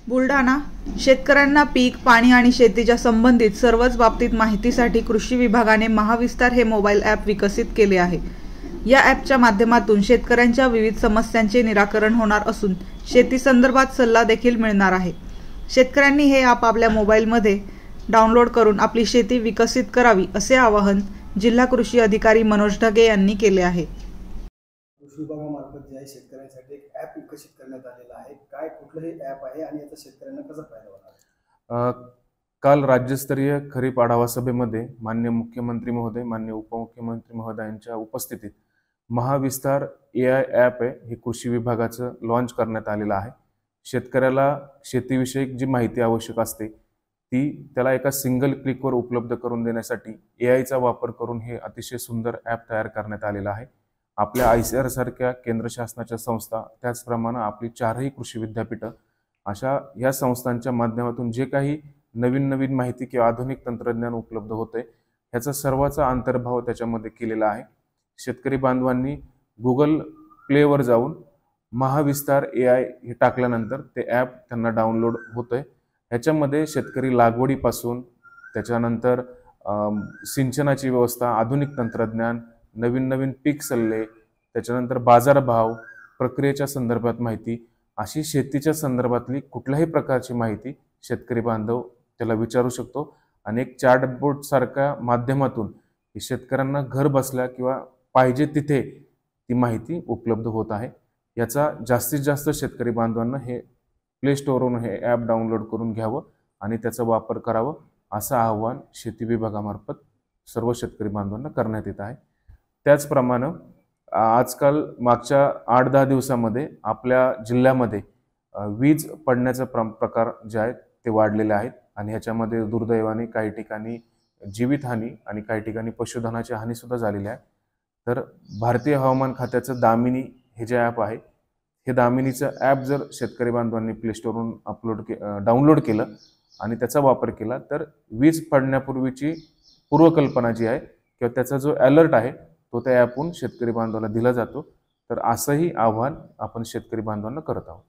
बुलढाणा शेतकऱ्यांना पीक, पाणी आणि शेतीच्या संबंधित सर्वच बाबतीत माहितीसाठी कृषी विभागाने महाविस्तार हे मोबाईल ॲप विकसित केले आहे। या ॲपच्या माध्यमातून शेतकऱ्यांच्या विविध समस्यांचे निराकरण होणार असून शेती संदर्भात सल्ला देखील मिळणार आहे। शेतकऱ्यांनी हे ॲप आपल्या मोबाईलमध्ये डाउनलोड करून आपली शेती विकसित करावी असे आवाहन जिल्हा कृषी अधिकारी मनोज ढगे यांनी केले आहे। कृषी विभागामार्फत जे आहे शेतकऱ्यांसाठी एक ॲप विकसित करण्यात आलेलं आहे। काय कुठलं हे ॲप आहे आणि याचा शेतकऱ्यांना कसा फायदा होणार आहे? काल राज्यस्तरीय खरीप आढावा सभेमध्ये माननीय मुख्यमंत्री महोदय, माननीय उपमुख्यमंत्री महोदयांच्या उपस्थितीत महाविस्तार AI ॲप आहे हे कृषी विभागाचं लॉन्च करण्यात आलेलं आहे। शेतकऱ्याला शेतीविषयक जी माहिती आवश्यक असते ती त्याला एका सिंगल क्लिकवर उपलब्ध करून देण्यासाठी AIचा वापर करून हे अतिशय सुंदर ॲप तयार करण्यात आलेलं आहे। आपल्या ICAR सारख्या केंद्र शासनाच्या संस्था, त्याचप्रमाणे आपली 4ही कृषी विद्यापीठं अशा या संस्थांच्या माध्यमातून जे काही नवीन माहिती किंवा आधुनिक तंत्रज्ञान उपलब्ध होते ह्याचा सर्वाचा अंतर्भाव त्याच्यामध्ये केलेला आहे। शेतकरी बांधवांनी Google प्लेवर जाऊन महाविस्तार AI हे टाकल्यानंतर ते ॲप त्यांना डाउनलोड होतंय। ह्याच्यामध्ये शेतकरी लागवडीपासून त्याच्यानंतर सिंचनाची व्यवस्था, आधुनिक तंत्रज्ञान, नवीन पीक सल्ले, त्याच्यानंतर बाजारभाव, प्रक्रियेच्या संदर्भात माहिती, अशी शेतीच्या संदर्भातली कुठल्याही प्रकारची माहिती शेतकरी बांधव त्याला विचारू शकतो आणि एक चॅटबॉट सारख्या माध्यमातून शेतकऱ्यांना घर बसल्या किंवा पाहिजे तिथे ती माहिती उपलब्ध होत आहे। याचा जास्तीत जास्त शेतकरी बांधवांना हे प्ले स्टोअरवरून हे ॲप डाउनलोड करून घ्यावं आणि त्याचा वापर करावं असं आवाहन शेती विभागामार्फत सर्व शेतकरी बांधवांना करण्यात येत आहे। त्याचप्रमाणे आजकाल मागच्या 8-10 दिवसामध्ये आपल्या जिल्ह्यामध्ये वीज पडण्याचे प्रकार जे आहेत ते वाढलेले आहेत आणि ह्याच्यामध्ये दुर्दैवाने काही ठिकाणी जीवितहानी आणि काही ठिकाणी पशुधनाची हानी सुद्धा झालेली आहे। तर भारतीय हवामान खात्याचं दामिनी हे जे ॲप आहे हे दामिनीचं ॲप जर शेतकरी बांधवांनी प्ले स्टोअरवरून डाउनलोड केलं आणि त्याचा वापर केला तर वीज पडण्यापूर्वीची पूर्वकल्पना जी आहे किंवा त्याचा जो अलर्ट आहे तो त्या ॲपहून शेतकरी बांधवाला दिला जातो। तर असंही आव्हान आपण शेतकरी बांधवांना करत आहोत।